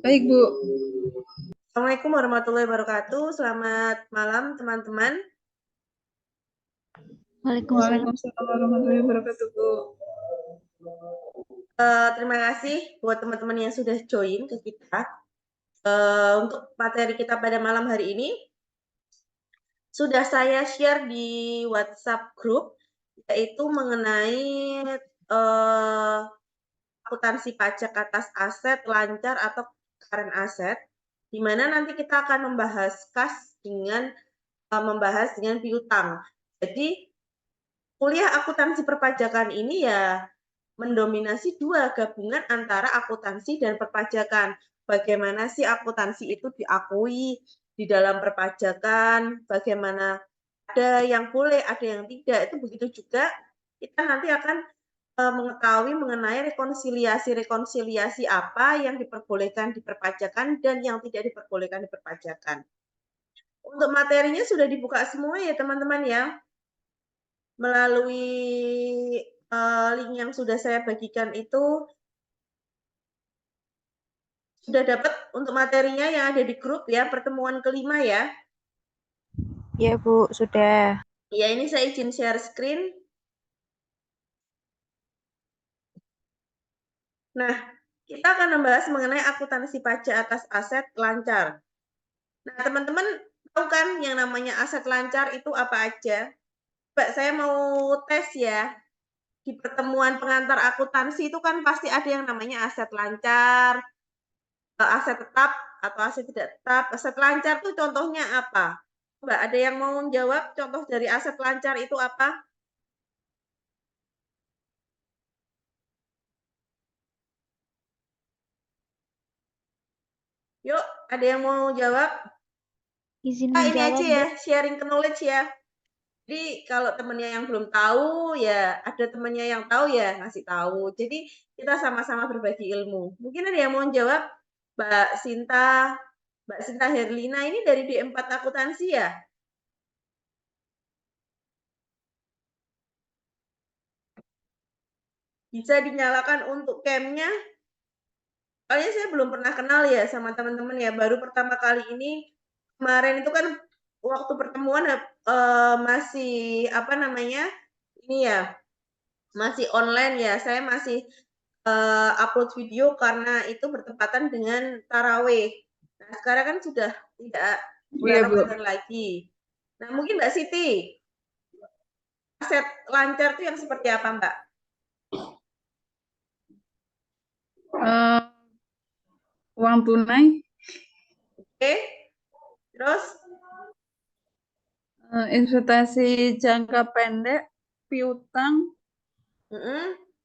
Baik, Bu. Assalamualaikum warahmatullahi wabarakatuh. Selamat malam, teman-teman. Waalaikumsalam warahmatullahi wabarakatuh, Bu. Terima kasih buat teman-teman yang sudah join ke kita. Untuk materi kita pada malam hari ini, sudah saya share di WhatsApp group, yaitu mengenai akuntansi pajak atas aset, lancar, atau current asset, di mana nanti kita akan membahas kas dengan piutang. Jadi, kuliah akuntansi perpajakan ini ya mendominasi dua gabungan antara akuntansi dan perpajakan. Bagaimana sih akuntansi itu diakui di dalam perpajakan, bagaimana ada yang boleh, ada yang tidak. Itu begitu juga kita nanti akan mengetahui mengenai rekonsiliasi apa yang diperbolehkan di perpajakan dan yang tidak diperbolehkan di perpajakan. Untuk materinya sudah dibuka semua ya teman-teman ya, melalui link yang sudah saya bagikan itu sudah dapat untuk materinya yang ada di grup ya, pertemuan kelima ya. Ya Bu, sudah. Ya, ini saya izin share screen. Nah, kita akan membahas mengenai akuntansi pajak atas aset lancar. Nah, teman-teman tahu kan yang namanya aset lancar itu apa aja? Mbak, saya mau tes ya. Di pertemuan pengantar akuntansi itu kan pasti ada yang namanya aset lancar, aset tetap atau aset tidak tetap. Aset lancar itu contohnya apa? Mbak, ada yang mau menjawab contoh dari aset lancar itu apa? Yuk, ada yang mau jawab? Izin Ini menjawab, aja ya, sharing ke knowledge ya. Jadi kalau temennya yang belum tahu ya ada temennya yang tahu ya ngasih tahu. Jadi kita sama-sama berbagi ilmu. Mungkin ada yang mau jawab, Mbak Sinta Herlina ini dari D4 akuntansi ya? Bisa dinyalakan untuk cam-nya. Soalnya saya belum pernah kenal ya sama teman-teman ya. Baru pertama kali ini kemarin itu kan waktu pertemuan masih apa namanya? Ini ya, masih online ya. Saya masih upload video karena itu bertepatan dengan taraweh. Nah, sekarang kan sudah tidak bulan Iya, Bu. Ramadan lagi. Nah, mungkin Mbak Siti, aset lancar itu yang seperti apa, Mbak? Uang tunai, Oke, terus investasi jangka pendek, piutang,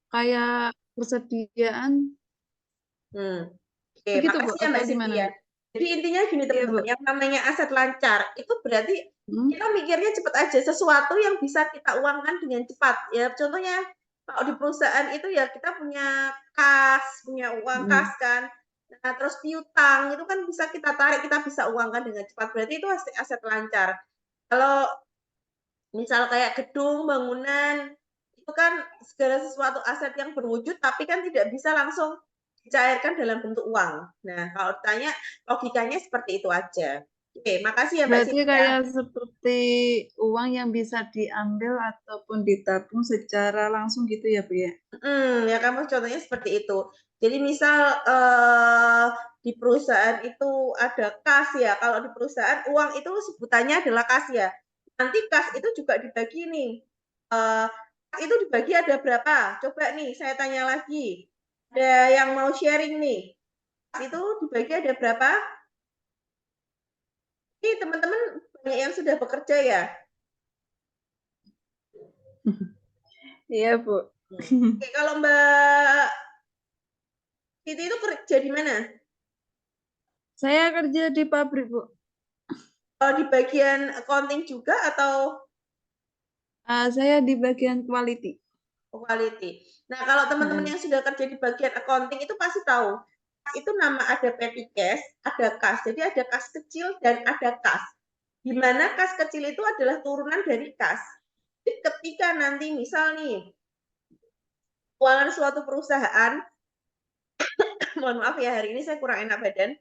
kayak persediaan, Oke, begitu Bu, makasih ya atau Mbak Siti gimana ya. Bu? Jadi intinya gini Iya Bu. teman-teman, yang namanya aset lancar itu berarti kita mikirnya cepat aja, sesuatu yang bisa kita uangkan dengan cepat. Ya contohnya kalau di perusahaan itu ya kita punya kas, punya uang kas kan. Nah, terus piutang itu kan bisa kita tarik, kita bisa uangkan dengan cepat. Berarti itu aset lancar. Kalau misal kayak gedung, bangunan, itu kan segala sesuatu aset yang berwujud tapi kan tidak bisa langsung dicairkan dalam bentuk uang. Nah, kalau ditanya logikanya seperti itu aja. Oke, makasih ya Mbak Berarti Sinta. kayak seperti uang yang bisa diambil ataupun ditabung secara langsung gitu ya Bu ya? Ya kamu contohnya seperti itu. Jadi misal di perusahaan itu ada kas ya. Kalau di perusahaan uang itu sebutannya adalah kas ya. Nanti kas itu juga dibagi nih. Kas itu dibagi ada berapa? Coba nih saya tanya lagi. Ada yang mau sharing nih. Kas itu dibagi ada berapa? Ini teman-teman banyak yang sudah bekerja ya. Iya Bu. Oke, kalau Mbak Siti itu kerja di mana? Saya kerja di pabrik Bu. Di bagian accounting juga atau Saya di bagian quality. quality? Nah, kalau teman-teman yang sudah kerja di bagian accounting itu pasti tahu. Itu nama ada petty cash, ada kas. Jadi ada kas kecil dan ada kas. Di mana kas kecil itu adalah turunan dari kas. Jadi ketika nanti misal nih keuangan suatu perusahaan mohon maaf ya, hari ini saya kurang enak badan.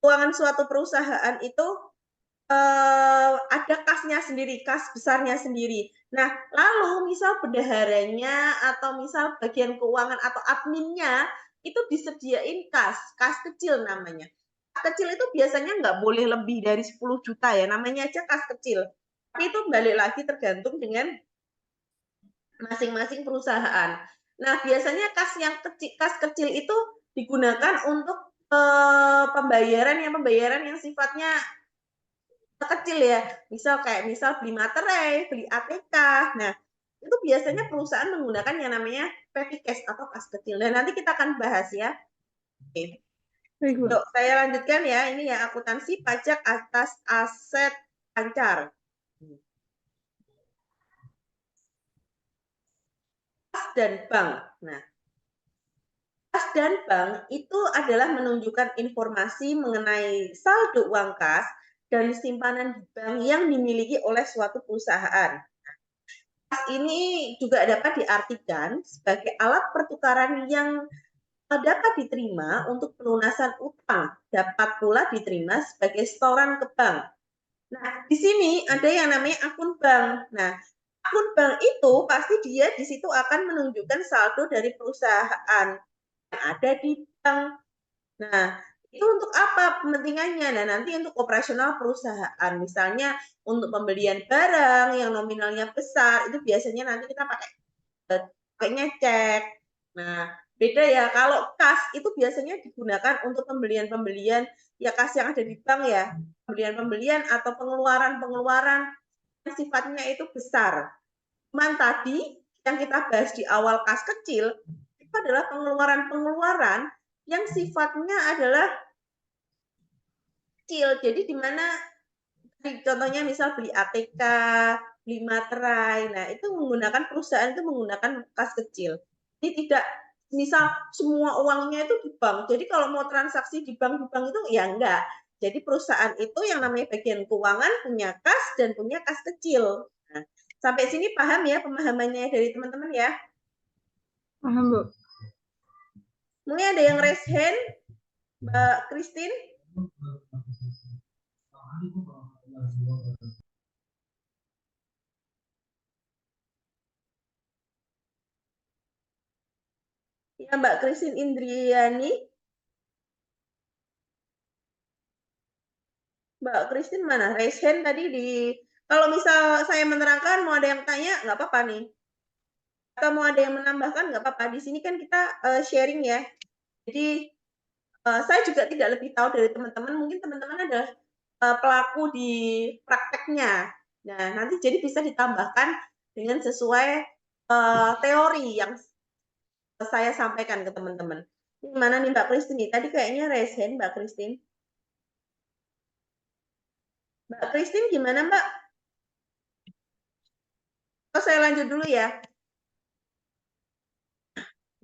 Keuangan suatu perusahaan itu ada kasnya sendiri, kas besarnya sendiri. Nah, lalu misal bendaharanya atau misal bagian keuangan atau adminnya itu disediain kas kecil namanya. Kas kecil itu biasanya nggak boleh lebih dari 10 juta ya, namanya aja kas kecil. Tapi itu balik lagi tergantung dengan masing-masing perusahaan. Nah, biasanya kas kecil itu digunakan untuk pembayaran yang sifatnya kecil ya, misal beli materai, beli ATK. Nah, itu biasanya perusahaan menggunakan yang namanya petty cash atau kas kecil. Dan nanti kita akan bahas ya. Oke. Baik, Bu. Yuk, saya lanjutkan ya. Ini ya akuntansi pajak atas aset lancar. Kas dan bank. Nah, kas dan bank itu adalah menunjukkan informasi mengenai saldo uang kas dan simpanan di bank yang dimiliki oleh suatu perusahaan. Kas ini juga dapat diartikan sebagai alat pertukaran yang dapat diterima untuk pelunasan utang, dapat pula diterima sebagai setoran ke bank. Nah, di sini ada yang namanya akun bank. Nah, akun bank itu pasti dia di situ akan menunjukkan saldo dari perusahaan yang ada di bank. Nah, itu untuk apa kepentingannya? Nah, nanti untuk operasional perusahaan, misalnya untuk pembelian barang yang nominalnya besar, itu biasanya nanti kita pakainya cek. Nah, beda ya. Kalau kas itu biasanya digunakan untuk pembelian-pembelian ya kas yang ada di bank ya. Pembelian-pembelian atau pengeluaran-pengeluaran yang sifatnya itu besar. Cuman tadi yang kita bahas di awal kas kecil itu adalah pengeluaran-pengeluaran yang sifatnya adalah kecil. Jadi di mana contohnya misal beli ATK, beli materai. Nah, itu menggunakan perusahaan itu menggunakan kas kecil. Jadi tidak misal semua uangnya itu di bank. Jadi kalau mau transaksi di bank itu ya enggak. Jadi perusahaan itu yang namanya bagian keuangan punya kas dan punya kas kecil. Nah, sampai sini paham ya pemahamannya dari teman-teman ya? Paham, Bu. Mungkin ada yang raise hand, Mbak Christine? Ya, Mbak Christine Indriani. Mbak Christine mana? Raise hand tadi di... Kalau misal saya menerangkan, mau ada yang tanya, nggak apa-apa nih. Atau mau ada yang menambahkan, nggak apa-apa. Di sini kan kita sharing ya. Jadi, saya juga tidak lebih tahu dari teman-teman. Mungkin teman-teman adalah pelaku di prakteknya. Nah, nanti jadi bisa ditambahkan dengan sesuai teori yang saya sampaikan ke teman-teman. Gimana nih Mbak Christine? Tadi kayaknya raise hand Mbak Christine. Mbak Christine gimana Mbak? Oh, saya lanjut dulu ya.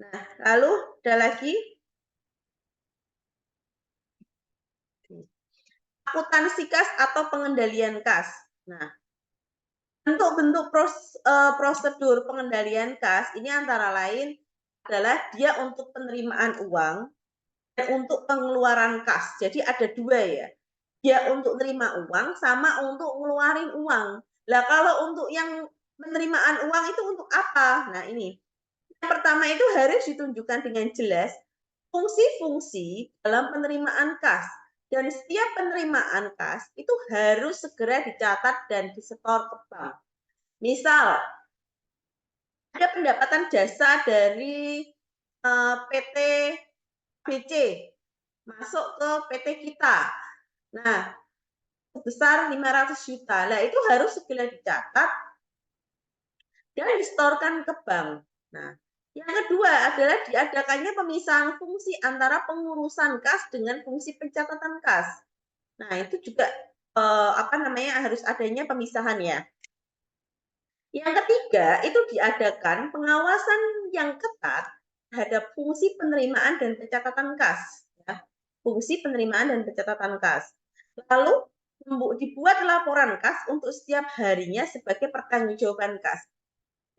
Nah, lalu ada lagi akuntansi kas atau pengendalian kas. Nah, bentuk-bentuk prosedur pengendalian kas ini antara lain adalah dia untuk penerimaan uang dan untuk pengeluaran kas. Jadi ada dua ya. Dia untuk terima uang sama untuk ngeluarin uang. Lah kalau untuk yang penerimaan uang itu untuk apa? Nah, ini. Yang pertama itu harus ditunjukkan dengan jelas fungsi-fungsi dalam penerimaan kas. Dan setiap penerimaan kas itu harus segera dicatat dan disetor ke bank. Misal, ada pendapatan jasa dari PT BC masuk ke PT kita. Nah, sebesar 500 juta. Nah, itu harus segera dicatat dan disetorkan ke bank. Nah, yang kedua adalah diadakannya pemisahan fungsi antara pengurusan kas dengan fungsi pencatatan kas. Nah, itu juga harus adanya pemisahan ya. Yang ketiga, itu diadakan pengawasan yang ketat terhadap fungsi penerimaan dan pencatatan kas. Ya. Fungsi penerimaan dan pencatatan kas. Lalu dibuat laporan kas untuk setiap harinya sebagai pertanggungjawaban kas.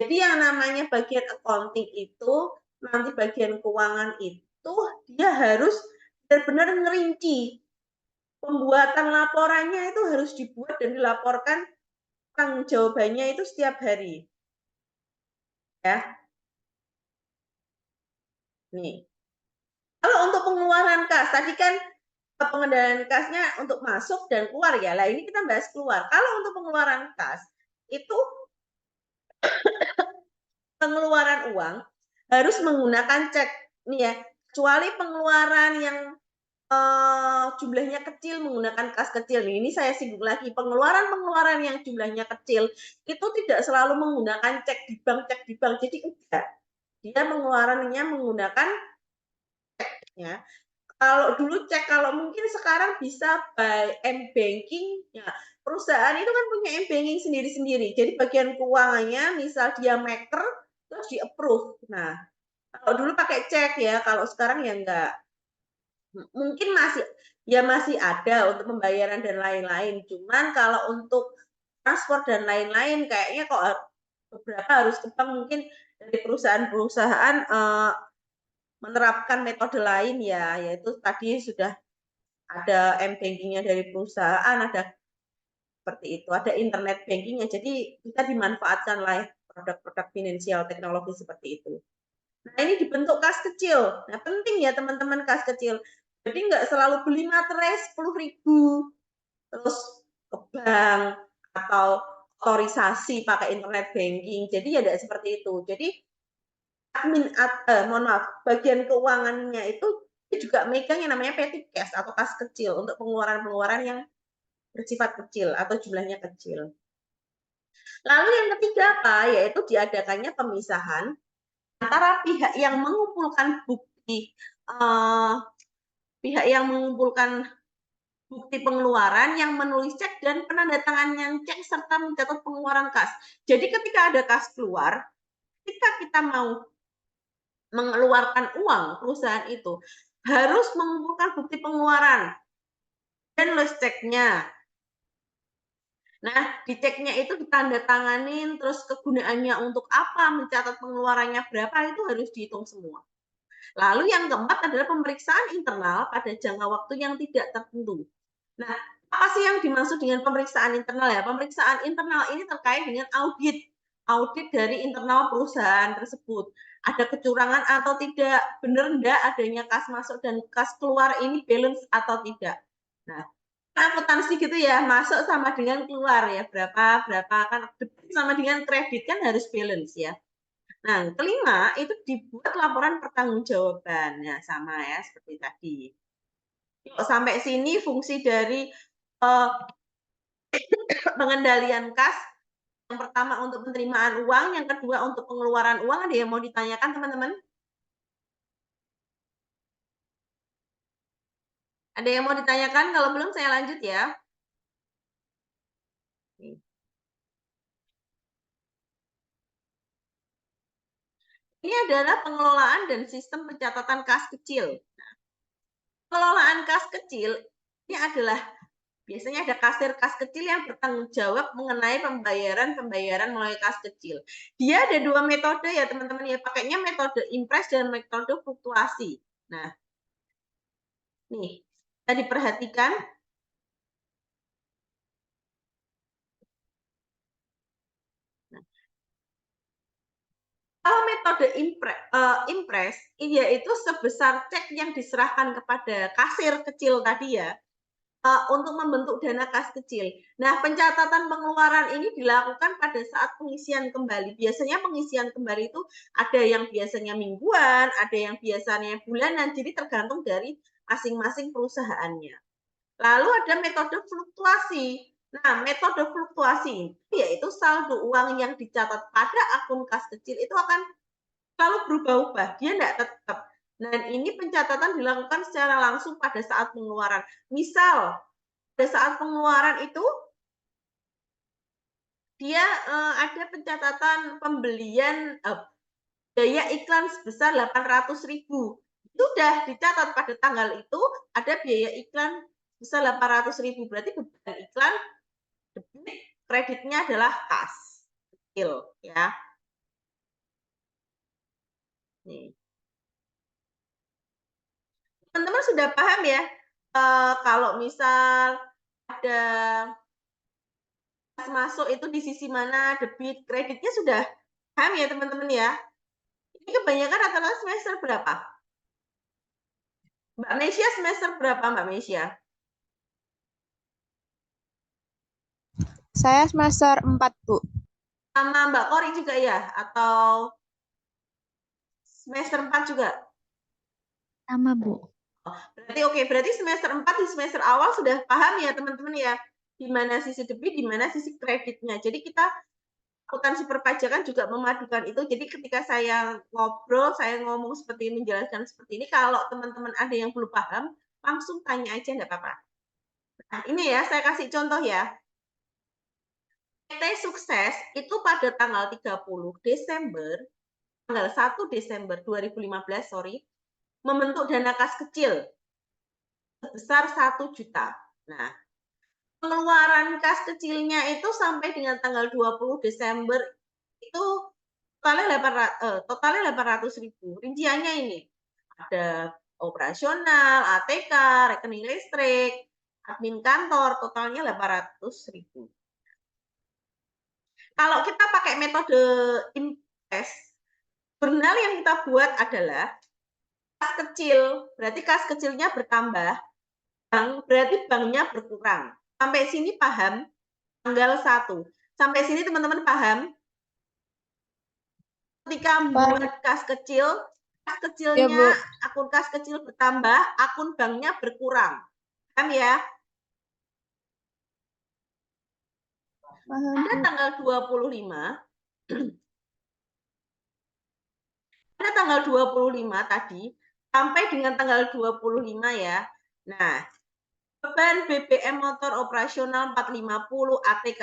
Jadi yang namanya bagian accounting itu, nanti bagian keuangan itu itu dia harus benar-benar ngerinci. Pembuatan laporannya itu harus dibuat dan dilaporkan tanggung jawabannya itu setiap hari. Ya. Nih. Kalau untuk pengeluaran kas, tadi kan pengendalian kasnya untuk masuk dan keluar ya. Lah ini kita bahas keluar. Kalau untuk pengeluaran kas, itu pengeluaran uang harus menggunakan cek. Nih ya, kecuali pengeluaran yang jumlahnya kecil menggunakan kas kecil. Ini saya singgung lagi, pengeluaran-pengeluaran yang jumlahnya kecil itu tidak selalu menggunakan cek di bank. Jadi enggak. Dia pengeluarannya menggunakan cek ya. Kalau dulu cek, kalau mungkin sekarang bisa by m-banking ya. Perusahaan itu kan punya m-banking sendiri-sendiri. Jadi bagian keuangannya misal dia maker terus di-approve. Nah, kalau dulu pakai cek ya, kalau sekarang ya enggak. Mungkin masih ada untuk pembayaran dan lain-lain. Cuman kalau untuk transport dan lain-lain kayaknya kok beberapa harus ke bank, mungkin dari perusahaan-perusahaan menerapkan metode lain ya, yaitu tadi sudah ada m-banking-nya dari perusahaan, ada seperti itu, ada internet banking-nya. Jadi bisa dimanfaatkan lah produk-produk finansial teknologi seperti itu. Nah, ini dibentuk kas kecil. Nah, penting ya teman-teman kas kecil. Jadi nggak selalu beli materai 10.000, terus ke bank atau otorisasi pakai internet banking. Jadi ya tidak seperti itu. Jadi mohon maaf, bagian keuangannya itu juga megang yang namanya petty cash atau kas kecil untuk pengeluaran-pengeluaran yang bersifat kecil atau jumlahnya kecil. Lalu yang ketiga apa? Yaitu diadakannya pemisahan antara pihak yang mengumpulkan bukti pengeluaran, yang menulis cek dan penandatangan cek serta mencatat pengeluaran kas. Jadi ketika ada kas keluar, ketika kita mau mengeluarkan uang perusahaan itu harus mengumpulkan bukti pengeluaran dan nulis ceknya. Nah, di ceknya itu ditandatanganin, terus kegunaannya untuk apa, mencatat pengeluarannya berapa, itu harus dihitung semua. Lalu yang keempat adalah pemeriksaan internal pada jangka waktu yang tidak tertentu. Nah, apa sih yang dimaksud dengan pemeriksaan internal ya? Pemeriksaan internal ini terkait dengan audit dari internal perusahaan tersebut. Ada kecurangan atau tidak, benar enggak adanya kas masuk dan kas keluar ini balance atau tidak. Nah, akuntansi gitu ya, masuk sama dengan keluar ya, berapa kan debit sama dengan kredit kan harus balance ya. Nah, kelima itu dibuat laporan pertanggungjawaban. Ya, sama ya seperti tadi. Yuk, sampai sini fungsi dari pengendalian kas. Yang pertama untuk penerimaan uang, yang kedua untuk pengeluaran uang. Ada yang mau ditanyakan teman-teman? Ada yang mau ditanyakan? Kalau belum saya lanjut ya. Ini adalah pengelolaan dan sistem pencatatan kas kecil. Nah, pengelolaan kas kecil ini adalah biasanya ada kasir kas kecil yang bertanggung jawab mengenai pembayaran melalui kas kecil. Dia ada dua metode ya teman-teman ya, pakainya metode impres dan metode fluktuasi. Nah, nih, kita diperhatikan. Kalau metode impres, yaitu sebesar cek yang diserahkan kepada kasir kecil tadi ya, untuk membentuk dana kas kecil. Nah, pencatatan pengeluaran ini dilakukan pada saat pengisian kembali. Biasanya pengisian kembali itu ada yang biasanya mingguan, ada yang biasanya bulanan, jadi tergantung dari masing-masing perusahaannya. Lalu ada metode fluktuasi. Nah, metode fluktuasi yaitu saldo uang yang dicatat pada akun kas kecil itu akan selalu berubah-ubah, dia tidak tetap. Dan ini pencatatan dilakukan secara langsung pada saat pengeluaran. Misal, pada saat pengeluaran itu dia ada pencatatan pembelian biaya iklan sebesar 800.000. Sudah dicatat pada tanggal itu ada biaya iklan sebesar 800.000. Berarti beban iklan debit, kreditnya adalah kas kecil ya. Nih. teman-teman sudah paham ya? Kalau misal ada kas masuk itu di sisi mana, debit, kreditnya sudah paham ya teman-teman ya? Ini kebanyakan rata-rata semester berapa? Mbak Mesia semester berapa Mbak Mesia? Saya semester 4, Bu. Sama Mbak Kori juga ya? Atau semester 4 juga? Sama, Bu. Berarti oke, berarti semester 4 di semester awal sudah paham ya teman-teman ya, di mana sisi debit, di mana sisi kreditnya. Jadi kita akuntansi perpajakan juga memadukan itu. Jadi ketika saya ngobrol, saya ngomong seperti ini, menjelaskan seperti ini, kalau teman-teman ada yang belum paham, langsung tanya aja nggak apa-apa. Nah, ini ya, saya kasih contoh ya. PT Sukses itu pada tanggal 30 Desember, tanggal 1 Desember 2015, membentuk dana kas kecil sebesar 1 juta. Nah, pengeluaran kas kecilnya itu sampai dengan tanggal 20 Desember itu totalnya 800.000. Rinciannya ini ada operasional, ATK, rekening listrik, admin kantor, totalnya 800.000. Kalau kita pakai metode invest, jurnal yang kita buat adalah kas kecil, berarti kas kecilnya bertambah, bank berarti banknya berkurang. Sampai sini paham? Tanggal 1. Sampai sini teman-teman paham? Ketika membuat kas kecilnya, akun kas kecil bertambah, akun banknya berkurang. Paham ya? Pada tanggal 25, pada tanggal 25 tadi, sampai dengan tanggal 25 ya. Nah, beban BBM motor operasional 450, ATK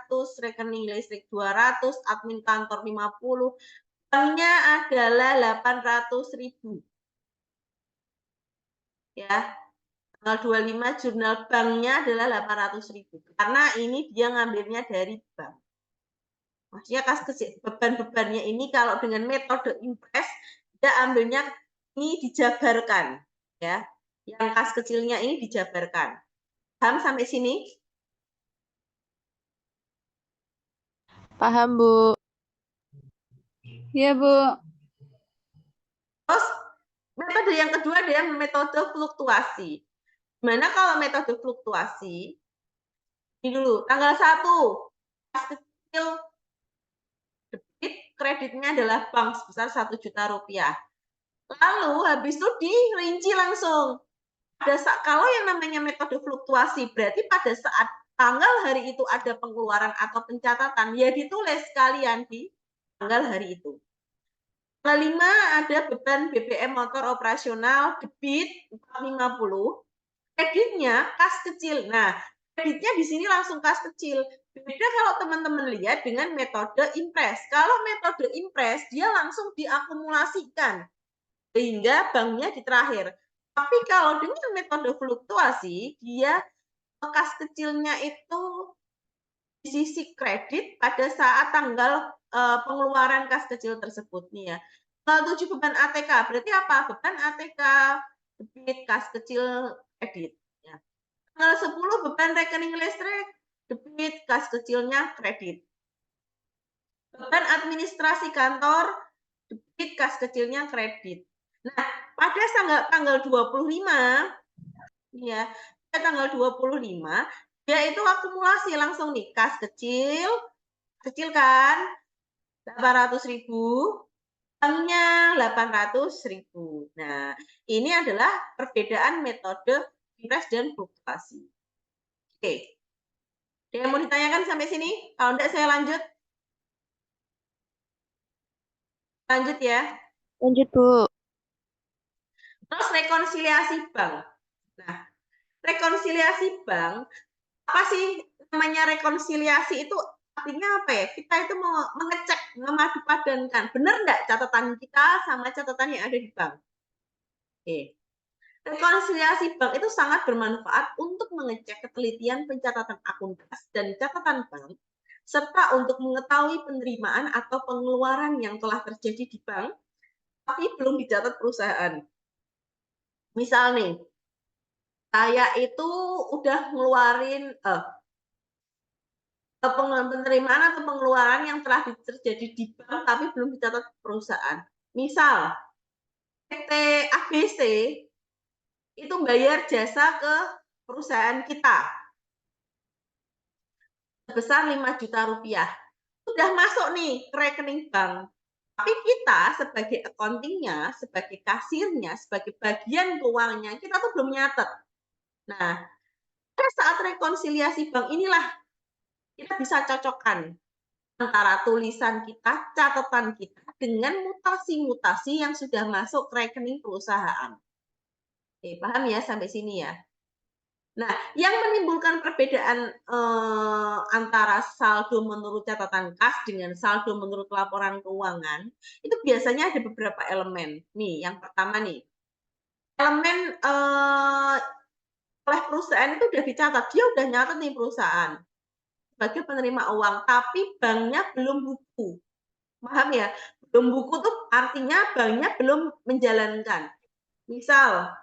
100, rekening listrik 200, admin kantor 50, banknya adalah 800.000. Ya, tanggal 25 jurnal banknya adalah 800.000. Karena ini dia ngambilnya dari bank. Maksudnya kas kecil, beban-bebannya ini kalau dengan metode impres, dia ambilnya ini dijabarkan. Ya, yang kas kecilnya ini dijabarkan. Paham sampai sini? Paham, Bu. Iya, Bu. Terus metode yang kedua adalah metode fluktuasi. Gimana kalau metode fluktuasi? Ini dulu, tanggal 1, kas kecil debit, kreditnya adalah bank sebesar 1 juta rupiah. Lalu habis itu dirinci langsung. Kalau yang namanya metode fluktuasi, berarti pada saat tanggal hari itu ada pengeluaran atau pencatatan, ya ditulis sekalian di tanggal hari itu. Tanggal 5 ada beban BBM motor operasional debit 450, kreditnya kas kecil. Nah, kreditnya di sini langsung kas kecil. Beda kalau teman-teman lihat dengan metode impres. Kalau metode impres, dia langsung diakumulasikan sehingga banknya di terakhir. Tapi kalau dengan metode fluktuasi, dia kas kecilnya itu di sisi kredit pada saat tanggal pengeluaran kas kecil tersebut nih ya. Tanggal 7 beban ATK, berarti apa? Beban ATK, debit, kas kecil, kredit. Ya. Tanggal 10 beban rekening listrik, debit, kas kecilnya kredit. Beban administrasi kantor, debit, kas kecilnya kredit. Nah, pada tanggal 25, ya, pada tanggal 25, dia itu akumulasi langsung nih, kas kecil kan, 800.000, banknya 800.000. Nah, ini adalah perbedaan metode impres dan fluktuasi. Oke. Ada yang mau ditanyakan sampai sini? Kalau enggak saya lanjut. Lanjut ya. Lanjut, Bu. Terus rekonsiliasi bank. Nah, rekonsiliasi bank, apa sih namanya rekonsiliasi itu? Artinya apa ya? Kita itu mau mengecek, memadupadankan. Benar enggak catatan kita sama catatan yang ada di bank? Oke. Rekonsiliasi bank itu sangat bermanfaat untuk mengecek ketelitian pencatatan akun kas dan catatan bank, serta untuk mengetahui penerimaan atau pengeluaran yang telah terjadi di bank, tapi belum dicatat perusahaan. Misal nih, Saya itu udah ngeluarin penerimaan atau pengeluaran yang telah terjadi di bank tapi belum dicatat perusahaan. Misal, PT ABC itu bayar jasa ke perusahaan kita sebesar 5 juta rupiah. Sudah masuk nih ke rekening bank. Tapi kita sebagai accounting-nya, sebagai kasirnya, sebagai bagian keuangannya, kita tuh belum nyatet. Nah, pada saat rekonsiliasi bank inilah kita bisa cocokkan antara tulisan kita, catatan kita, dengan mutasi-mutasi yang sudah masuk ke rekening perusahaan. Oke, paham ya sampai sini ya? Nah, yang menimbulkan perbedaan antara saldo menurut catatan kas dengan saldo menurut laporan keuangan, itu biasanya ada beberapa elemen. Nih, yang pertama nih, elemen oleh perusahaan itu udah dicatat, dia udah nyatet nih perusahaan sebagai penerima uang, tapi banknya belum buku. Paham ya? Belum buku tuh artinya banknya belum menjalankan. Misal,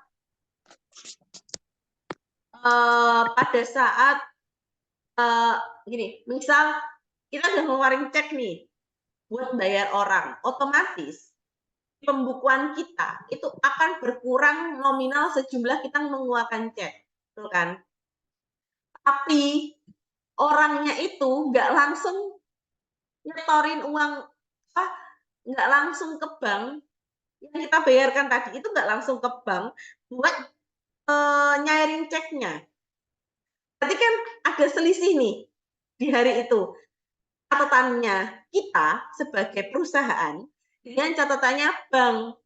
pada saat gini, misal kita udah ngeluarin cek nih buat bayar orang, otomatis pembukuan kita itu akan berkurang nominal sejumlah kita mengeluarkan cek, betul kan? Tapi orangnya itu nggak langsung nyetorin uang, nggak langsung ke bank yang kita bayarkan tadi itu nggak langsung ke bank buat nyairin ceknya. Berarti kan ada selisih nih di hari itu. Catatannya kita sebagai perusahaan dengan catatannya bank.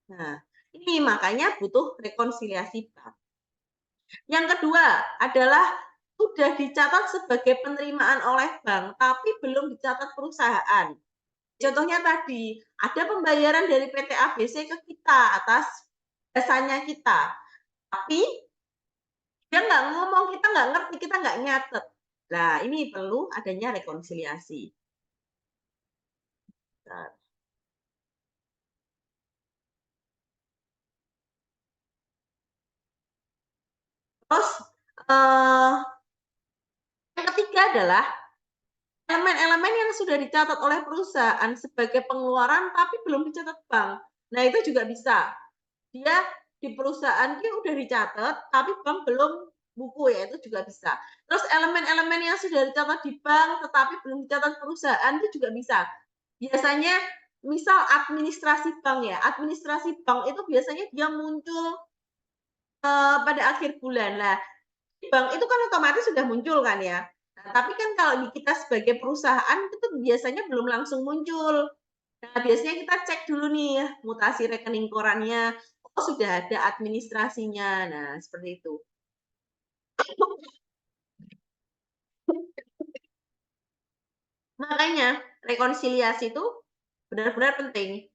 Nah, ini makanya butuh rekonsiliasi bank. Yang kedua adalah sudah dicatat sebagai penerimaan oleh bank, tapi belum dicatat perusahaan. Contohnya tadi, ada pembayaran dari PT ABC ke kita atas jasanya kita. Tapi dia nggak ngomong, kita nggak ngerti, kita nggak nyatet. Nah, ini perlu adanya rekonsiliasi. Nah, terus yang ketiga adalah elemen-elemen yang sudah dicatat oleh perusahaan sebagai pengeluaran tapi belum dicatat bank. Nah, itu juga bisa. Dia di perusahaan dia udah dicatat tapi bank belum buku, ya itu juga bisa. Terus elemen-elemen yang sudah dicatat di bank tetapi belum dicatat perusahaan itu juga bisa. Biasanya misal administrasi bank ya, administrasi bank itu biasanya dia muncul pada akhir bulan. Nah, bank itu kan otomatis sudah muncul kan ya. Nah, tapi kan kalau di kita sebagai perusahaan itu biasanya belum langsung muncul. Nah, biasanya kita cek dulu nih mutasi rekening korannya. Oh, sudah ada administrasinya. Nah, seperti itu. Makanya rekonsiliasi itu benar-benar penting.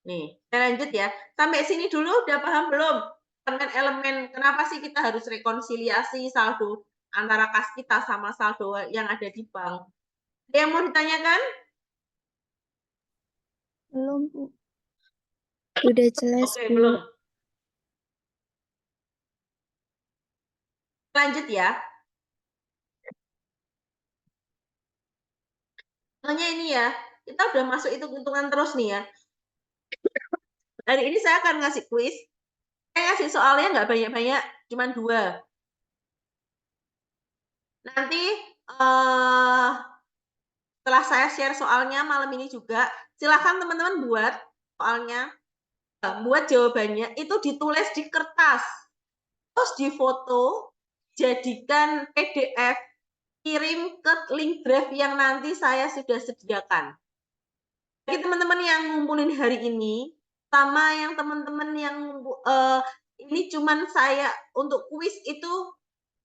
Nih, saya lanjut ya. Sampai sini dulu udah paham belum? Elemen-elemen kenapa sih kita harus rekonsiliasi saldo antara kas kita sama saldo yang ada di bank? Ada yang mau ditanyakan? Belum, Bu. Udah jelas, Oke, Bu. belum. Lanjut ya. Contohnya ini ya, kita udah masuk hitung-hitungan terus nih ya. Hari ini saya akan ngasih kuis. Saya ngasih soalnya nggak banyak-banyak, cuma 2. Nanti setelah saya share soalnya malam ini juga, silakan teman-teman buat soalnya, buat jawabannya itu ditulis di kertas, terus difoto, jadikan PDF, kirim ke link drive yang nanti saya sudah sediakan. Bagi teman-teman yang ngumpulin hari ini, sama yang teman-teman yang ini cuman saya untuk kuis itu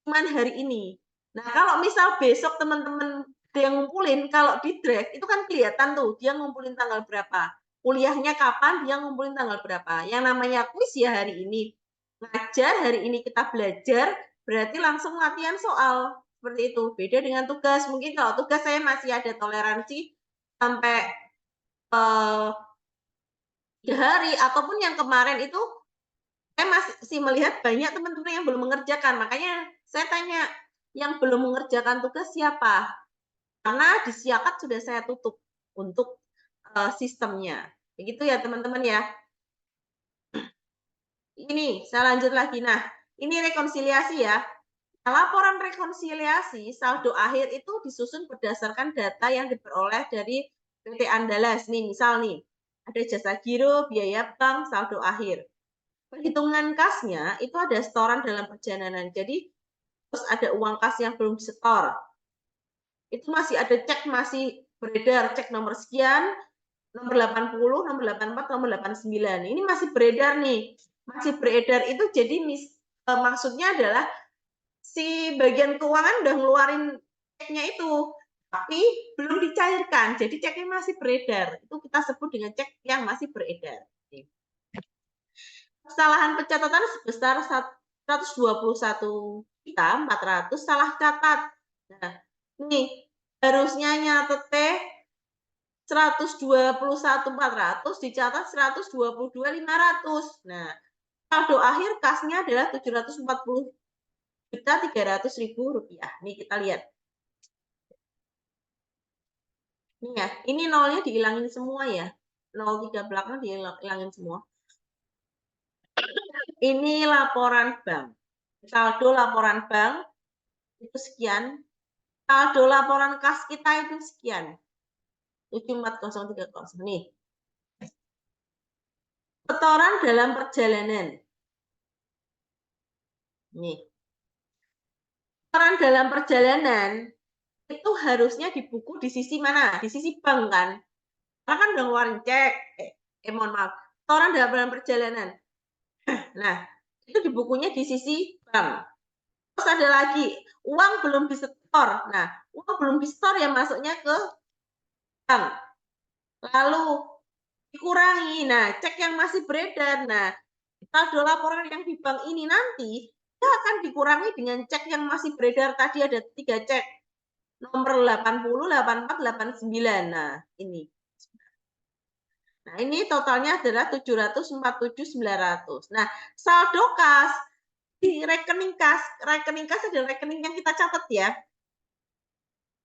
cuman hari ini. Nah, kalau misal besok teman-teman ada yang ngumpulin, kalau di drive itu kan kelihatan tuh dia ngumpulin tanggal berapa. Kuliahnya kapan, dia ngumpulin tanggal berapa. Yang namanya kuis ya hari ini. Ngajar, hari ini kita belajar, berarti langsung latihan soal. Seperti itu. Beda dengan tugas. Mungkin kalau tugas saya masih ada toleransi sampai 3 hari, ataupun yang kemarin itu Saya masih melihat banyak teman-teman yang belum mengerjakan, makanya saya tanya, yang belum mengerjakan tugas siapa? Karena di Siakat sudah saya tutup untuk sistemnya. Begitu ya teman-teman ya. Ini saya lanjut lagi. Nah, ini rekonsiliasi ya. Nah, laporan rekonsiliasi saldo akhir itu disusun berdasarkan data yang diperoleh dari PT Andalas. Nih, misal nih, ada jasa giro, biaya bank, saldo akhir. Perhitungan kasnya itu ada setoran dalam perjalanan. Jadi, terus ada uang kas yang belum disetor. Itu masih ada cek masih beredar, cek nomor sekian, nomor 80, nomor 84, nomor 89. Ini masih beredar nih. Masih beredar itu jadi maksudnya adalah si bagian keuangan udah ngeluarin ceknya itu, tapi belum dicairkan. Jadi ceknya masih beredar. Itu kita sebut dengan cek yang masih beredar. Kesalahan pencatatan sebesar 121.400 salah catat. Nah, ini harusnya nyatetnya 121.400 dicatat 122.500. Nah, saldo akhir kasnya adalah 740.300.000 rupiah. Nih kita lihat. Ini ya, ini nolnya dihilangin semua ya. 03 belakang dihilangin semua. Ini laporan bank. Saldo laporan bank itu sekian. Saldo laporan kas kita itu sekian. 74030. Nih. Setoran dalam perjalanan. Nih. Setoran dalam perjalanan itu harusnya di buku di sisi mana? Di sisi bank kan? Karena kan udah ngeluarin cek. Mohon maaf. Setoran dalam perjalanan. Nah, itu di bukunya di sisi bank. Terus ada lagi, uang belum disetor. Nah, uang belum disetor ya masuknya ke bank. Lalu dikurangi. Nah, cek yang masih beredar. Nah, saldo laporan yang di bank ini nanti dia akan dikurangi dengan cek yang masih beredar. Tadi ada 3 cek. Nomor 80, 84, 89. Nah, ini. Nah, ini totalnya adalah 747.900. Nah, saldo kas di rekening kas adalah rekening yang kita catat ya.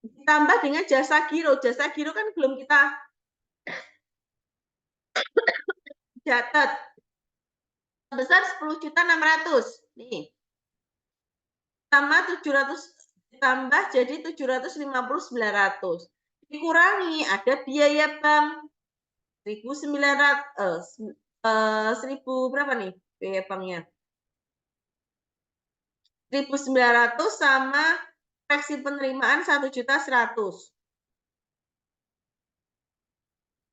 Ditambah dengan jasa giro. Jasa giro kan belum kita catat. Sebesar 10.600.000. Nih. Sama 700 ditambah jadi 750.900. Dikurangi ada biaya bank 1.900 1000 berapa nih biaya banknya? 1.900 sama koreksi penerimaan 1.100.000.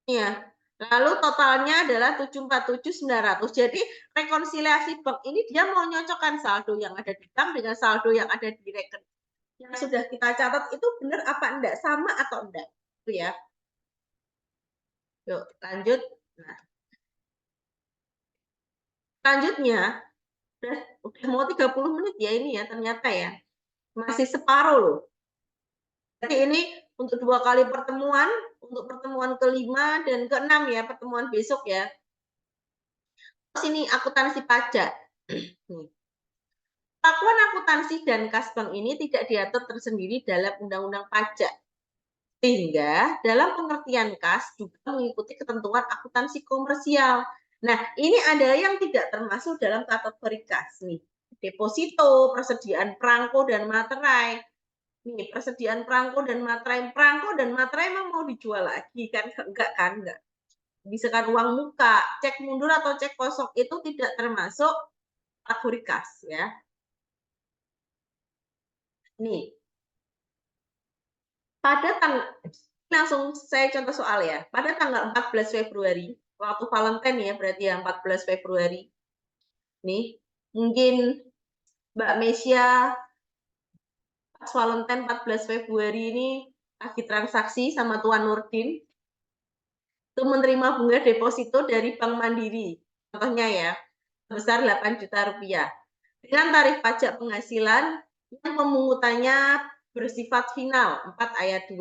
Iya. Lalu totalnya adalah 747.900. Jadi rekonsiliasi bank ini dia mau nyocokkan saldo yang ada di bank dengan saldo yang ada di rekening. Yang sudah kita catat itu benar apa enggak, sama atau enggak. Itu ya. Yuk, lanjut. Nah. Selanjutnya, udah mau 30 menit ya ini ya ternyata ya. Masih separuh loh. Jadi ini untuk 2 kali pertemuan, untuk pertemuan ke-5 dan ke-6 ya, pertemuan besok ya. Terus ini akuntansi pajak. Perlakuan akuntansi dan kas bank ini tidak diatur tersendiri dalam Undang-Undang Pajak. Sehingga dalam pengertian kas juga mengikuti ketentuan akuntansi komersial. Nah, ini ada yang tidak termasuk dalam kategori kas nih. Deposito, persediaan perangko dan materai. Nih, persediaan perangko dan materai. Perangko dan materai memang mau dijual lagi kan? Enggak kan? Enggak. Misalkan uang muka, cek mundur atau cek kosong itu tidak termasuk kategori kas ya. Nih, pada langsung saya contoh soal ya. Pada tanggal 14 Februari, waktu Valentine ya, berarti ya 14 Februari. Nih, mungkin Mbak Mesia pas Valentine 14 Februari ini lagi transaksi sama Tuan Nurdin. Itu menerima bunga deposito dari Bank Mandiri. Contohnya ya, sebesar 8 juta rupiah. Dengan tarif pajak penghasilan yang pemungutannya bersifat final 4 ayat 2.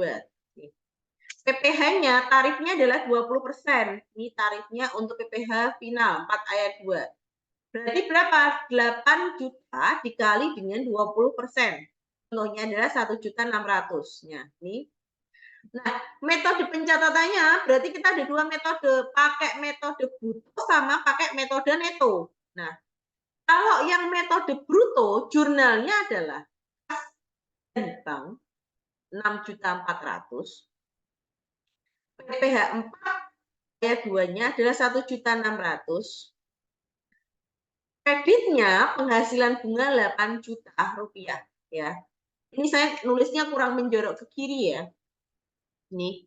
PPh-nya tarifnya adalah 20%. Ini tarifnya untuk PPh final 4 ayat 2. Berarti berapa? 8 juta dikali dengan 20%. Contohnya adalah 1.600.000. Nih. Nah, metode pencatatannya berarti kita ada dua metode, pakai metode bruto sama pakai metode neto. Nah, kalau yang metode bruto, jurnalnya adalah kas dan bank 6.400.000, PPh 4 ayat 2-nya adalah 1.600.000. Kreditnya penghasilan bunga 8 juta rupiah ya. Ini saya nulisnya kurang menjorok ke kiri ya. Nih.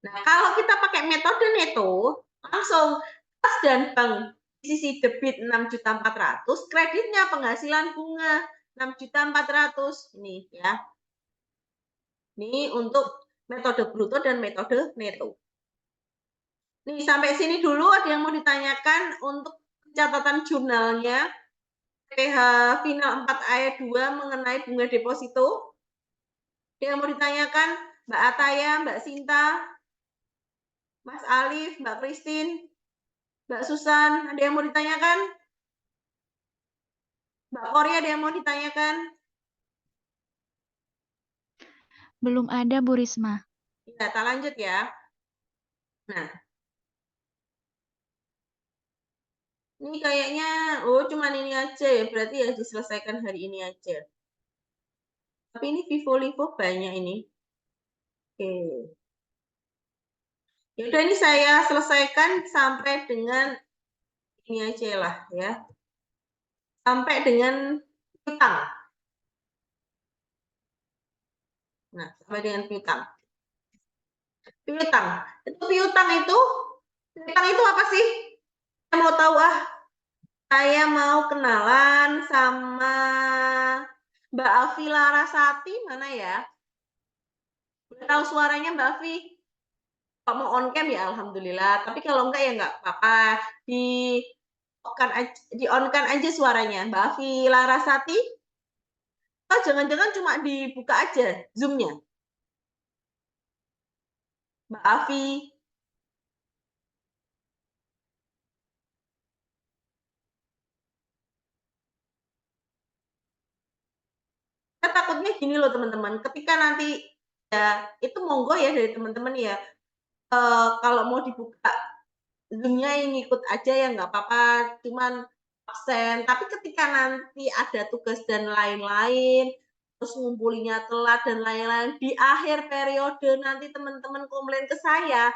Nah, kalau kita pakai metode neto, langsung kas dan bank di sisi debit 6.400.000, kreditnya penghasilan bunga 6.400.000 ini ya. Ini untuk metode bruto dan metode neto. Nih, sampai sini dulu ada yang mau ditanyakan untuk catatan jurnalnya PH final 4 ayat 2 mengenai bunga deposito. Ada yang mau ditanyakan Mbak Ataya, Mbak Sinta, Mas Alif, Mbak Christine, Mbak Susan, ada yang mau ditanyakan? Mbak Korea, ada yang mau ditanyakan? Belum ada, Bu Risma. Ya, kita lanjut ya. Nah, ini kayaknya, cuman ini aja ya, berarti ya diselesaikan hari ini aja. Tapi ini Vivo banyak ini. Oke. Ya udah, ini saya selesaikan sampai dengan ini aja lah ya. Sampai dengan piutang. Nah, sampai dengan piutang. Piutang itu apa sih? Saya mau tahu saya mau kenalan sama Mbak Afi Larasati, mana ya? Udah tahu suaranya Mbak Afi? Kalau mau on cam ya alhamdulillah, tapi kalau enggak ya enggak apa-apa. Di on kan aja suaranya. Mbak Afi Larasati? Oh, jangan-jangan cuma dibuka aja Zoom-nya. Mbak Afi. Saya takutnya gini loh teman-teman, ketika nanti ya itu monggo ya dari teman-teman ya. Kalau mau dibuka Zoom-nya yang ngikut aja ya nggak apa-apa, cuman absen. Tapi ketika nanti ada tugas dan lain-lain, terus ngumpulinya telat dan lain-lain, di akhir periode nanti teman-teman komplain ke saya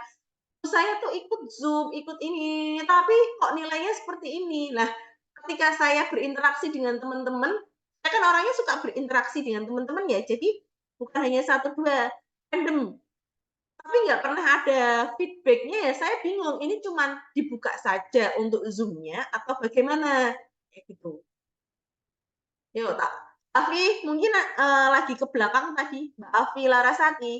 tuh ikut Zoom, ikut ini, tapi kok nilainya seperti ini. Nah, ketika saya berinteraksi dengan teman-teman, saya kan orangnya suka berinteraksi dengan teman-teman ya, jadi bukan hanya 1-2, random. Tapi nggak pernah ada feedback-nya ya, saya bingung, ini cuman dibuka saja untuk Zoom-nya atau bagaimana? Kayak gitu. Yuk, Afi mungkin lagi ke belakang tadi, Mbak Afi Larasati.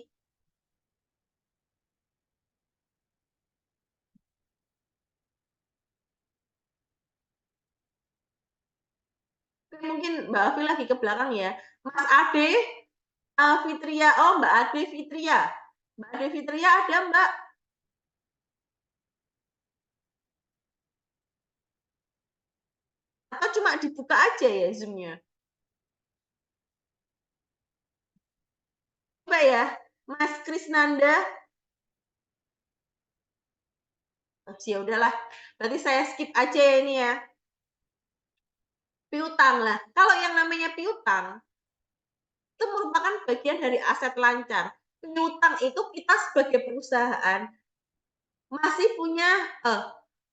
Mungkin Mbak Afi lagi ke belakang ya. Mas Ade Fitria, Mbak Ade Fitria. Mbak Ade Fitria ada Mbak? Atau cuma dibuka aja ya Zoom-nya? Coba ya, Mas Krisnanda. Ya udahlah, berarti saya skip aja ya ini ya. Piutang lah. Kalau yang namanya piutang, itu merupakan bagian dari aset lancar. Piutang itu kita sebagai perusahaan masih punya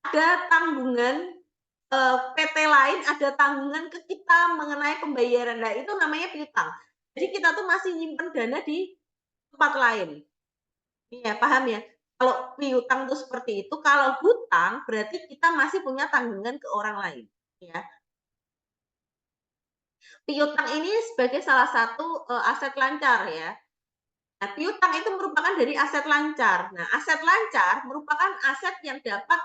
ada tanggungan PT lain, ada tanggungan ke kita mengenai pembayaran. Nah, itu namanya piutang. Jadi kita tuh masih nyimpen dana di tempat lain. Iya, paham ya? Kalau piutang tuh seperti itu, kalau hutang berarti kita masih punya tanggungan ke orang lain, ya. Piutang ini sebagai salah satu aset lancar ya. Nah, piutang itu merupakan dari aset lancar. Nah, aset lancar merupakan aset yang dapat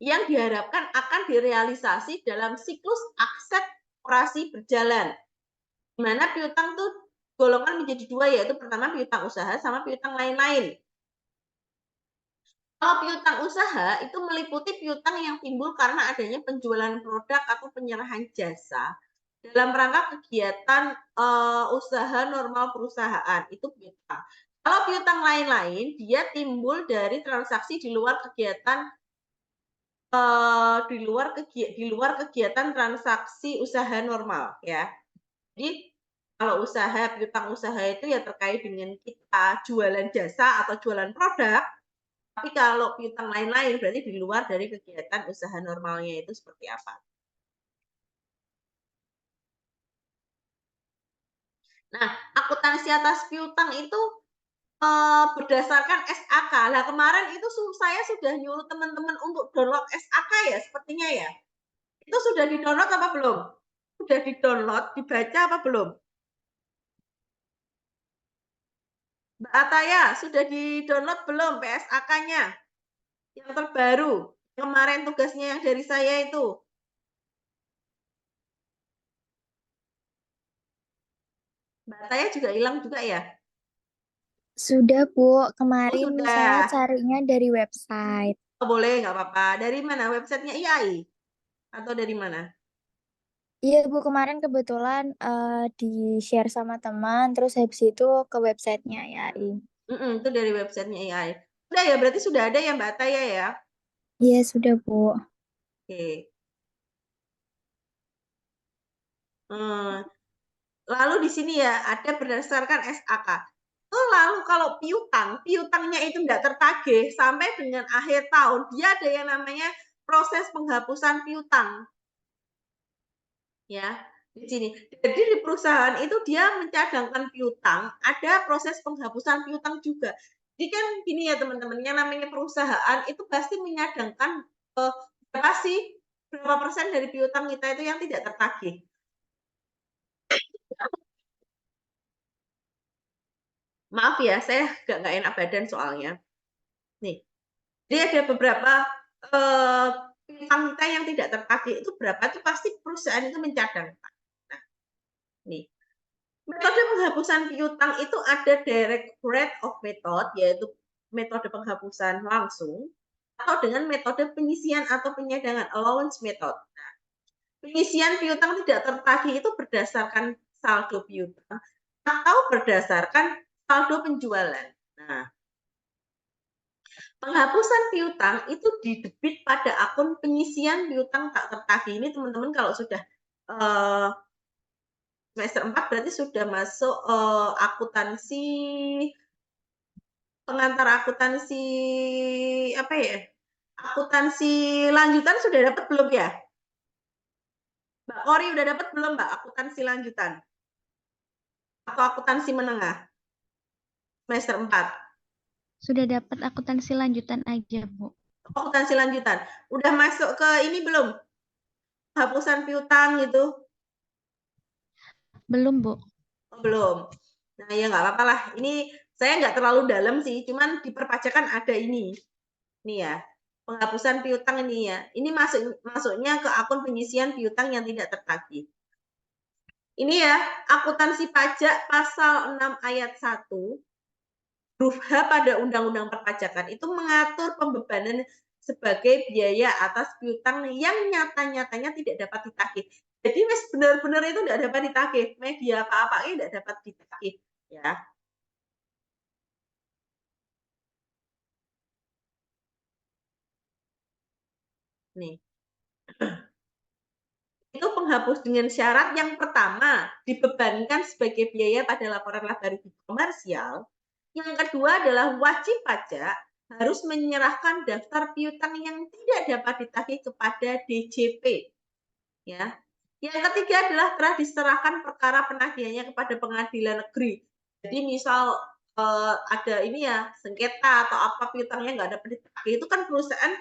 yang diharapkan akan direalisasi dalam siklus aset operasi berjalan. Di mana piutang tuh golongan menjadi dua, yaitu pertama piutang usaha sama piutang lain-lain. Kalau piutang usaha itu meliputi piutang yang timbul karena adanya penjualan produk atau penyerahan jasa dalam rangka kegiatan usaha normal perusahaan, itu piutang. Kalau piutang lain-lain, dia timbul dari transaksi di luar kegiatan di luar kegiatan transaksi usaha normal ya. Jadi kalau usaha, piutang usaha itu ya terkait dengan kita jualan jasa atau jualan produk. Tapi kalau piutang lain-lain berarti di luar dari kegiatan usaha normalnya itu seperti apa. Nah, akuntansi atas piutang itu berdasarkan SAK. Nah, kemarin itu saya sudah nyuruh teman-teman untuk download SAK ya, sepertinya ya. Itu sudah di-download apa belum? Sudah di-download, dibaca apa belum? Mbak Ataya, sudah di-download belum PSAK-nya? Yang terbaru, kemarin tugasnya yang dari saya itu. Mbak Ataya juga hilang juga ya? Sudah, Bu. Oh, Kemarin saya sudah. carinya dari website. Oh, boleh, nggak apa-apa. Dari mana? Websitenya IAI? Atau dari mana? Iya, Bu. Kemarin kebetulan di-share sama teman, terus habis itu ke websitenya ya. Itu dari websitenya IAI. Sudah ya, berarti sudah ada ya Mbak Ataya ya? Iya, sudah, Bu. Oke. Lalu di sini ya ada berdasarkan SAK. Lalu kalau piutangnya itu tidak tertagih sampai dengan akhir tahun, dia ada yang namanya proses penghapusan piutang. Ya, di sini. Jadi di perusahaan itu dia mencadangkan piutang, ada proses penghapusan piutang juga. Jadi kan gini ya teman-teman, yang namanya perusahaan itu pasti menyadangkan berapa sih, berapa persen dari piutang kita itu yang tidak tertagih. Maaf ya, saya nggak enak badan soalnya. Nih, jadi ada beberapa piutang kita yang tidak tertagih itu berapa itu pasti perusahaan itu mencadangkan. Nah, nih. Metode penghapusan piutang itu ada direct rate of method, yaitu metode penghapusan langsung, atau dengan metode penyisian atau penyadangan, allowance method. Nah, pengisian piutang tidak tertagih itu berdasarkan saldo piutang atau berdasarkan saldo penjualan. Nah, penghapusan piutang itu didebit pada akun penyisian piutang tak tertagih. Ini teman-teman kalau sudah semester 4 berarti sudah masuk akuntansi, pengantar akuntansi apa ya? Akuntansi lanjutan sudah dapat belum ya? Mbak Kori udah dapat belum Mbak akuntansi lanjutan? Atau akuntansi menengah? Semester 4. Sudah dapat akuntansi lanjutan aja, Bu. Akuntansi lanjutan. Udah masuk ke ini belum? Penghapusan piutang gitu? Belum, Bu. Oh, belum. Nah, ya nggak apa-apa lah. Ini saya nggak terlalu dalam sih, cuman di perpajakan ada ini. Nih ya, penghapusan piutang ini ya. Ini masuknya ke akun penyisian piutang yang tidak tertagih. Ini ya, akuntansi pajak pasal 6 ayat 1 huruf H pada Undang-Undang Perpajakan itu mengatur pembebanan sebagai biaya atas piutang yang nyata-nyatanya tidak dapat ditagih. Jadi mas benar-benar itu tidak dapat ditagih, media apa-apa ini tidak dapat ditagih ya. Nih. Itu penghapus dengan syarat yang pertama dibebankan sebagai biaya pada laporan laba rugi komersial. Yang kedua adalah wajib pajak harus menyerahkan daftar piutang yang tidak dapat ditagih kepada DJP. Ya. Yang ketiga adalah telah diserahkan perkara penagihannya kepada pengadilan negeri. Jadi misal ada ini ya sengketa atau apa piutangnya nggak dapat ditagih, itu kan perusahaan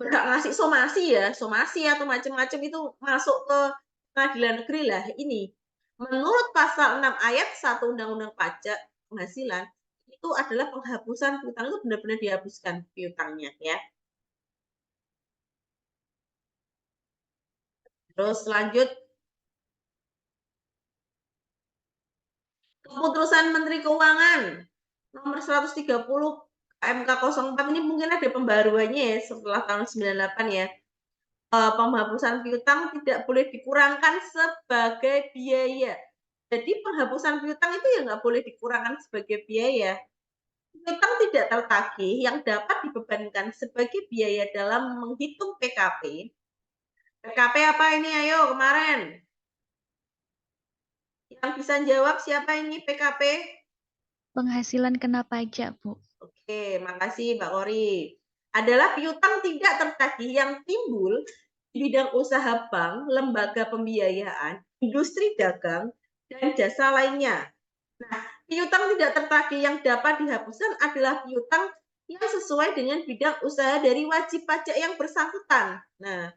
berhak ngasih somasi ya, somasi atau macam-macam itu masuk ke pengadilan negeri lah ini. Menurut pasal 6 ayat 1 Undang-Undang Pajak Penghasilan, itu adalah penghapusan piutang itu benar-benar dihapuskan piutangnya ya. Terus lanjut keputusan Menteri Keuangan nomor 130 KMK 04 ini mungkin ada pembaruannya ya setelah tahun 98 ya. Penghapusan piutang tidak boleh dikurangkan sebagai biaya. Jadi penghapusan piutang itu ya nggak boleh dikurangkan sebagai biaya. Piutang tidak tertagih yang dapat dibebankan sebagai biaya dalam menghitung PKP. PKP apa ini? Ayo kemarin. Yang bisa jawab siapa ini PKP? Penghasilan kena pajak, Bu. Oke, makasih Mbak Kori. Adalah piutang tidak tertagih yang timbul di bidang usaha bank, lembaga pembiayaan, industri dagang, dan jasa lainnya. Nah, piutang tidak tertagih yang dapat dihapuskan adalah piutang yang sesuai dengan bidang usaha dari wajib pajak yang bersangkutan. Nah,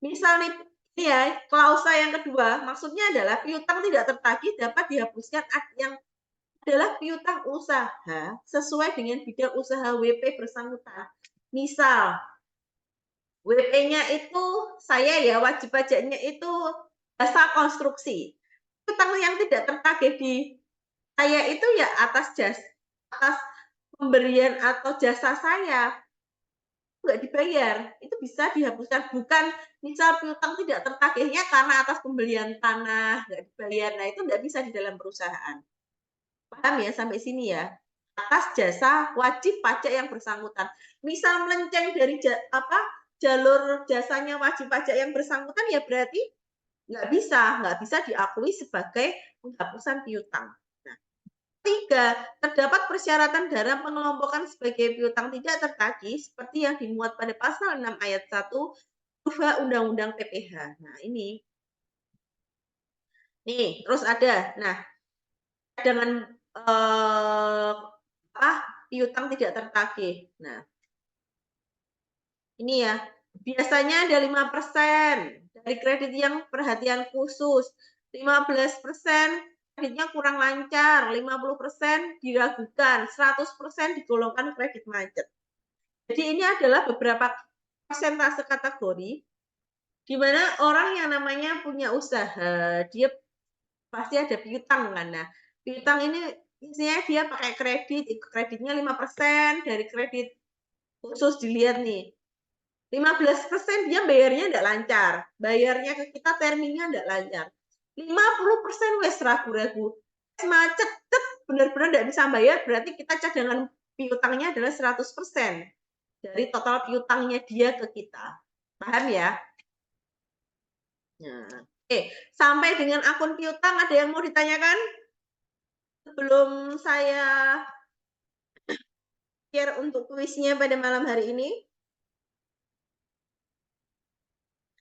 misal nih, ini ya, klausa yang kedua, maksudnya adalah piutang tidak tertagih dapat dihapuskan yang adalah piutang usaha sesuai dengan bidang usaha WP bersangkutan. Misal, WP-nya itu saya ya, wajib pajaknya itu jasa konstruksi. Piutang yang tidak tertagih di saya itu ya atas pemberian atau jasa saya nggak dibayar, itu bisa dihapuskan. Bukan misal piutang tidak tertagihnya karena atas pembelian tanah nggak dibayar, nah itu nggak bisa di dalam perusahaan. Paham ya sampai sini ya? Atas jasa wajib pajak yang bersangkutan. Misal melenceng dari jalur jasanya wajib pajak yang bersangkutan ya berarti nggak bisa diakui sebagai penghapusan piutang. Nah, 3, terdapat persyaratan dalam pengelompokan sebagai piutang tidak tertagih seperti yang dimuat pada pasal 6 ayat 1 huruf H Undang-Undang PPH. Nah, ini. Nih, terus ada. Nah, dengan piutang tidak tertagih. Nah, ini ya, biasanya ada 5% dari kredit yang perhatian khusus, 15% kreditnya kurang lancar, 50% diragukan, 100% digolongkan kredit macet. Jadi ini adalah beberapa persentase kategori di mana orang yang namanya punya usaha, dia pasti ada piutang kan. Nah, piutang ini misalnya dia pakai kreditnya 5% dari kredit khusus dilihat nih. 15% dia bayarnya enggak lancar. Bayarnya ke kita terminnya enggak lancar. 50% wes ragu-ragu. Macet, benar-benar enggak bisa bayar, berarti kita cadangan piutangnya adalah 100% dari total piutangnya dia ke kita. Paham ya? Nah, oke. Sampai dengan akun piutang ada yang mau ditanyakan? Sebelum saya share untuk kuisnya pada malam hari ini.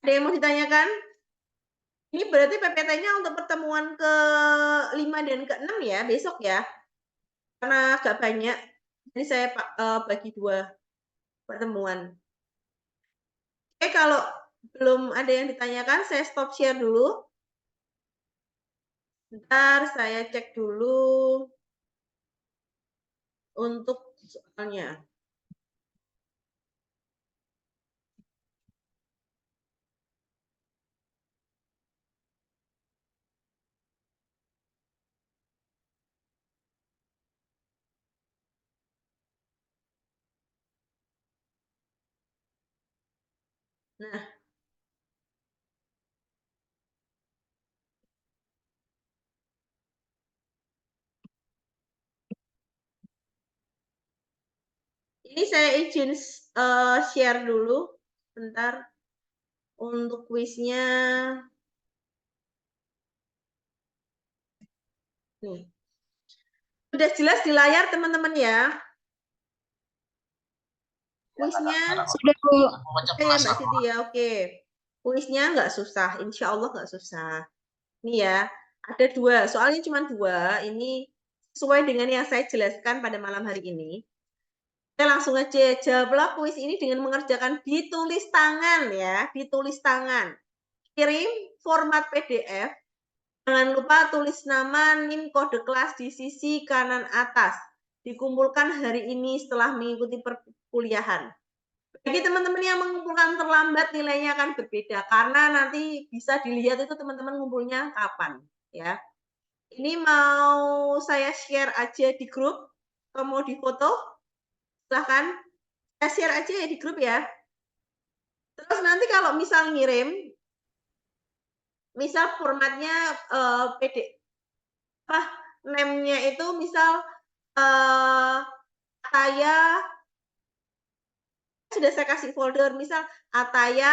Ada yang mau ditanyakan? Ini berarti PPT-nya untuk pertemuan ke-5 dan ke-6 ya, besok ya. Karena agak banyak, jadi saya bagi 2 pertemuan. Oke, kalau belum ada yang ditanyakan, saya stop share dulu. Bentar, saya cek dulu untuk soalnya. Nah, ini saya izin share dulu, bentar. Untuk kuisnya, nih. Sudah jelas di layar teman-teman ya? Kuisnya Sudah, Bu. oke ya Mbak Siti ya, oke. Kuisnya nggak susah, insya Allah nggak susah. Ini ya, ada 2, soalnya cuma 2, ini sesuai dengan yang saya jelaskan pada malam hari ini. Kita langsung aja jawablah kuis ini dengan mengerjakan ditulis tangan ya, ditulis tangan. Kirim format PDF, jangan lupa tulis nama, NIM, kode kelas di sisi kanan atas. Dikumpulkan hari ini setelah mengikuti perkuliahan. Bagi teman-teman yang mengumpulkan terlambat nilainya akan berbeda karena nanti bisa dilihat itu teman-teman ngumpulnya kapan ya. Ini mau saya share aja di grup atau mau difoto? silahkan saya share aja ya di grup ya. Terus nanti kalau misal ngirim, misal formatnya PD, name-nya itu misal Ataya, sudah saya kasih folder, misal Ataya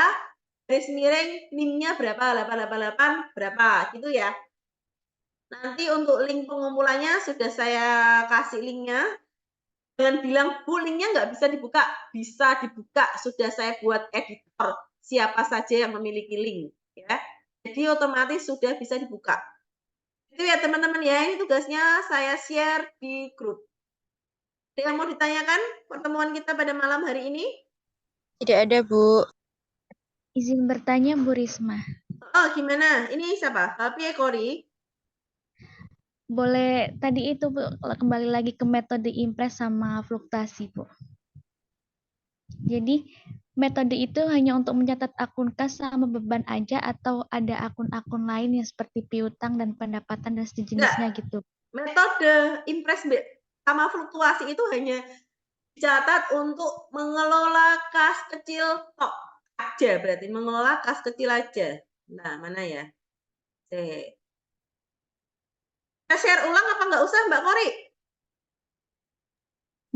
garis miring NIM-nya berapa, 888 berapa gitu ya. Nanti untuk link pengumpulannya sudah saya kasih linknya. Jangan bilang, Bu, linknya nggak bisa dibuka. Bisa dibuka, sudah saya buat editor. Siapa saja yang memiliki link. Ya. Jadi otomatis sudah bisa dibuka. Itu ya teman-teman ya, ini tugasnya saya share di grup. Ada yang mau ditanyakan pertemuan kita pada malam hari ini? Tidak ada, Bu. Izin bertanya Bu Risma. Oh, gimana? Ini siapa? Tapi Kori. Boleh tadi itu Bu, kembali lagi ke metode impress sama fluktuasi Bu. Jadi metode itu hanya untuk mencatat akun kas sama beban aja atau ada akun-akun lain yang seperti piutang dan pendapatan dan sejenisnya gitu. Metode impress sama fluktuasi itu hanya dicatat untuk mengelola kas kecil tok aja, berarti mengelola kas kecil aja. Nah, mana ya? Saya share ulang apa nggak usah Mbak Kori?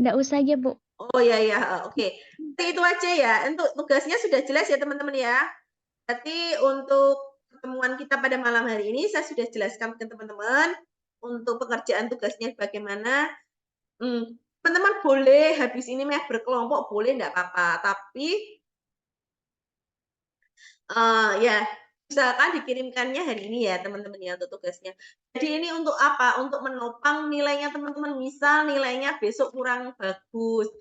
Nggak usah aja Bu. Oh ya ya, oke. Jadi itu aja ya. Untuk tugasnya sudah jelas ya teman-teman ya. Berarti untuk pertemuan kita pada malam hari ini saya sudah jelaskan ke teman-teman untuk pekerjaan tugasnya bagaimana. Teman-teman boleh habis ini berkelompok boleh enggak apa-apa, tapi ya usahakan dikirimkannya hari ini ya teman-teman ya untuk tugasnya. Jadi ini untuk apa? Untuk menopang nilainya teman-teman. Misal nilainya besok kurang bagus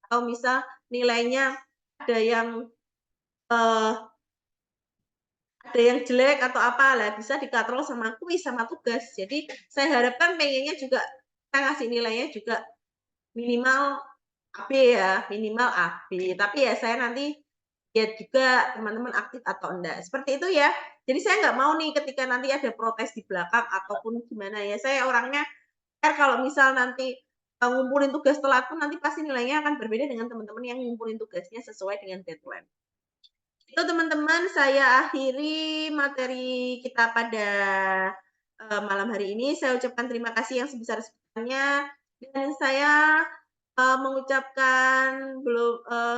atau misal nilainya ada yang jelek atau apa lah bisa dikatrol sama kuis sama tugas. Jadi saya harapkan pengennya juga kita ngasih nilainya juga minimal AB ya, minimal AB. Tapi ya saya nanti lihat juga teman-teman aktif atau enggak. Seperti itu ya. Jadi saya nggak mau nih ketika nanti ada protes di belakang ataupun gimana ya. Saya orangnya kalau misal nanti ngumpulin tugas telat pun nanti pasti nilainya akan berbeda dengan teman-teman yang ngumpulin tugasnya sesuai dengan deadline. Itu teman-teman saya akhiri materi kita pada malam hari ini. Saya ucapkan terima kasih yang sebesar-besarnya dan saya mengucapkan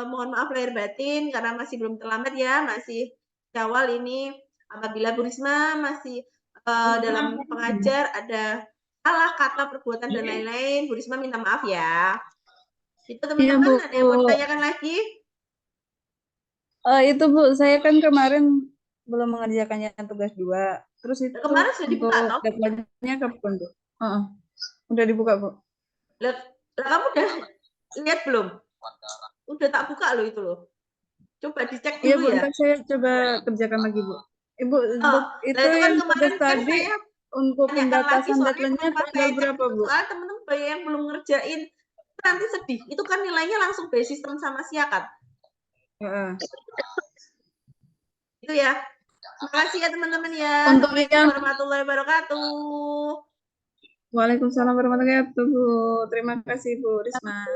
mohon maaf lahir batin karena masih belum terlambat ya, masih awal ini. Apabila Bu Risma masih dalam pengajar ada salah kata, perbuatan dan lain-lain, Bu Risma minta maaf ya. Itu teman-teman, ada yang mau ditanyakan lagi? Itu Bu, saya kan kemarin belum mengerjakannya tugas 2. Terus itu kemarin sudah dibuka toh? Deadline-nya kapan Bu? Udah dibuka Bu. Lah kamu udah lihat belum? Udah tak buka loh itu loh. Coba dicek dulu Iya Bu, ya. ntar saya coba kerjakan lagi Bu. Ibu, itu kan yang kemarin tugas tadi untuk pembatasan deadline-nya tanggal berapa Bu? Soalnya teman-teman yang belum ngerjain nanti sedih. Itu kan nilainya langsung by sistem sama Siakat. Itu ya. Terima kasih ya teman-teman ya. Assalamualaikum warahmatullahi wabarakatuh. Waalaikumsalam warahmatullahi wabarakatuh Bu. Terima kasih Bu Risma.